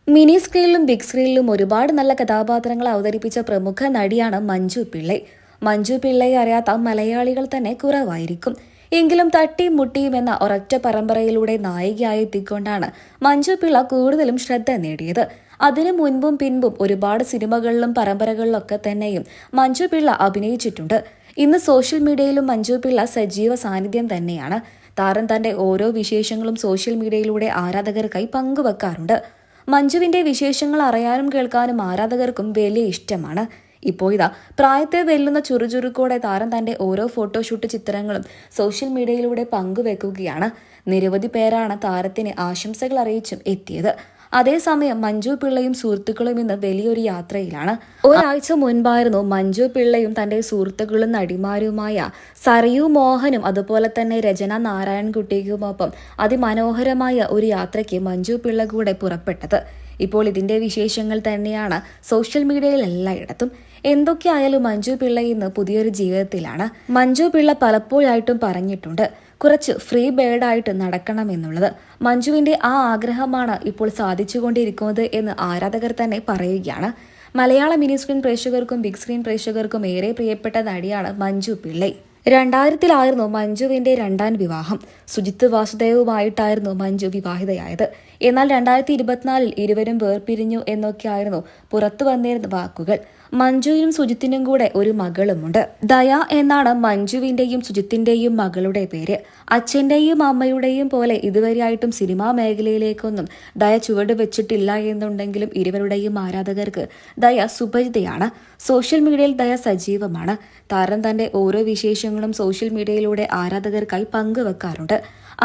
Mini സ്ക്രീനിലും big സ്ക്രീനിലും ഒരുപാട് നല്ല കഥാപാത്രങ്ങൾ അവതരിപ്പിച്ച പ്രമുഖ നടിയാണ് മഞ്ജു പിള്ളൈ. മഞ്ജു പിള്ളയെ അറിയാത്ത മലയാളികൾ തന്നെ കുറവായിരിക്കും. എങ്കിലും തട്ടിയും മുട്ടിയും എന്ന ഒരൊറ്റ പരമ്പരയിലൂടെ നായികയായി എത്തിക്കൊണ്ടാണ് മഞ്ജു പിള്ള കൂടുതലും ശ്രദ്ധ നേടിയത്. അതിനു മുൻപും പിൻപും ഒരുപാട് സിനിമകളിലും പരമ്പരകളിലൊക്കെ തന്നെയും മഞ്ജു പിള്ള അഭിനയിച്ചിട്ടുണ്ട്. ഇന്ന് സോഷ്യൽ മീഡിയയിലും മഞ്ജു പിള്ള സജീവ സാന്നിധ്യം തന്നെയാണ്. താരം തന്റെ ഓരോ വിശേഷങ്ങളും സോഷ്യൽ മീഡിയയിലൂടെ ആരാധകർക്കായി പങ്കുവെക്കാറുണ്ട്. മഞ്ജുവിന്റെ വിശേഷങ്ങൾ അറിയാനും കേൾക്കാനും ആരാധകർക്കും വലിയ ഇഷ്ടമാണ്. ഇപ്പോൾ ഇതാ പ്രായത്തെ വെല്ലുന്ന ചുറുചുറുക്കോടെ താരം തന്റെ ഓരോ ഫോട്ടോഷൂട്ട് ചിത്രങ്ങളും സോഷ്യൽ മീഡിയയിലൂടെ പങ്കുവെക്കുകയാണ്. നിരവധി പേരാണ് താരത്തിന് ആശംസകൾ അറിയിച്ചും എത്തിയത്. അതേസമയം മഞ്ജു പിള്ളയും സുഹൃത്തുക്കളും ഇന്ന് വലിയൊരു യാത്രയിലാണ്. ഒരാഴ്ച മുൻപായിരുന്നു മഞ്ജു പിള്ളയും തന്റെ സുഹൃത്തുക്കളും നടിമാരുമായ സരയു മോഹനും അതുപോലെ തന്നെ രചന നാരായൺകുട്ടിക്കുമൊപ്പം അതിമനോഹരമായ ഒരു യാത്രയ്ക്ക് മഞ്ജു പിള്ള കൂടെ പുറപ്പെട്ടത്. ഇപ്പോൾ ഇതിന്റെ വിശേഷങ്ങൾ തന്നെയാണ് സോഷ്യൽ മീഡിയയിൽ എല്ലായിടത്തും. എന്തൊക്കെയായാലും മഞ്ജു പിള്ള ഇന്ന് പുതിയൊരു ജീവിതത്തിലാണ്. മഞ്ജു പിള്ള പലപ്പോഴായിട്ടും പറഞ്ഞിട്ടുണ്ട് കുറച്ച് ഫ്രീ ബേർഡായിട്ട് നടക്കണമെന്നുള്ളത്. മഞ്ജുവിന്റെ ആ ആഗ്രഹമാണ് ഇപ്പോൾ സാധിച്ചുകൊണ്ടിരിക്കുന്നത് എന്ന് ആരാധകർ തന്നെ പറയുകയാണ്. മലയാള മിനി സ്ക്രീൻ പ്രേക്ഷകർക്കും ബിഗ് സ്ക്രീൻ പ്രേക്ഷകർക്കും ഏറെ പ്രിയപ്പെട്ട നടിയാണ് മഞ്ജു പിള്ളൈ. 2000-ലായിരുന്നു മഞ്ജുവിന്റെ രണ്ടാം വിവാഹം. സുജിത്ത് വാസുദേവുമായിട്ടായിരുന്നു മഞ്ജു വിവാഹിതയായത്. എന്നാൽ 2024-ൽ ഇരുവരും വേർപിരിഞ്ഞു എന്നൊക്കെയായിരുന്നു പുറത്തു വന്നിരുന്ന വാക്കുകൾ. മഞ്ജുവിനും സുജിത്തിനും കൂടെ ഒരു മകളുമുണ്ട്. ദയ എന്നാണ് മഞ്ജുവിന്റെയും സുജിത്തിന്റെയും മകളുടെ പേര്. അച്ഛന്റെയും അമ്മയുടെയും പോലെ ഇതുവരെയായിട്ടും സിനിമാ മേഖലയിലേക്കൊന്നും ദയ ചുവട് വെച്ചിട്ടില്ല എന്നുണ്ടെങ്കിലും ഇരുവരുടെയും ആരാധകർക്ക് ദയ സുപരിചിതയാണ്. സോഷ്യൽ മീഡിയയിൽ ദയ സജീവമാണ്. താരം തന്റെ ഓരോ വിശേഷങ്ങളും സോഷ്യൽ മീഡിയയിലൂടെ ആരാധകർക്കായി പങ്കുവെക്കാറുണ്ട്.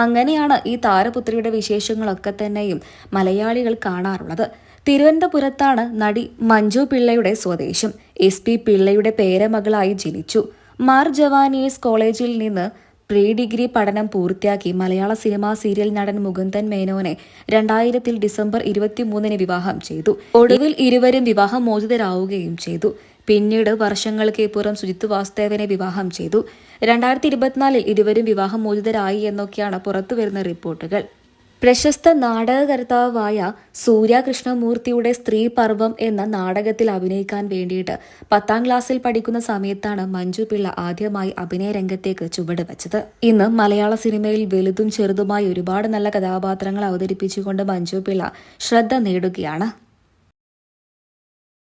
അങ്ങനെയാണ് ഈ താരപുത്രിയുടെ വിശേഷങ്ങളൊക്കെ തന്നെയും മലയാളികൾ കാണാറുള്ളത്. തിരുവനന്തപുരത്താണ് നടി മഞ്ജു പിള്ളയുടെ സ്വദേശം. SP പിള്ളയുടെ പേരമകളായി ജനിച്ചു. മാർ ജവാനിയേഴ്സ് കോളേജിൽ നിന്ന് പ്രീ ഡിഗ്രി പഠനം പൂർത്തിയാക്കി മലയാള സിനിമാ സീരിയൽ നടൻ മുകുന്ദൻ മേനോനെ 2000-ൽ ഡിസംബർ 23-ന് വിവാഹം ചെയ്തു. ഒടുവിൽ ഇരുവരും വിവാഹമോചിതരാവുകയും ചെയ്തു. പിന്നീട് വർഷങ്ങൾക്ക് പുറം സുജിത്ത് വാസുദേവനെ വിവാഹം ചെയ്തു. 2024-ൽ ഇരുവരും വിവാഹമോചിതരായി എന്നൊക്കെയാണ് പുറത്തുവരുന്ന റിപ്പോർട്ടുകൾ. പ്രശസ്ത നാടകകർത്താവായ സൂര്യ കൃഷ്ണമൂർത്തിയുടെ സ്ത്രീ പർവം എന്ന നാടകത്തിൽ അഭിനയിക്കാൻ വേണ്ടിയിട്ട് 10ാം ക്ലാസ്സിൽ പഠിക്കുന്ന സമയത്താണ് മഞ്ജു പിള്ള ആദ്യമായി അഭിനയ രംഗത്തേക്ക് ചുവട് വെച്ചത്. ഇന്ന് മലയാള സിനിമയിൽ വലുതും ചെറുതുമായി ഒരുപാട് നല്ല കഥാപാത്രങ്ങൾ അവതരിപ്പിച്ചുകൊണ്ട് മഞ്ജു പിള്ള ശ്രദ്ധ നേടുകയാണ്.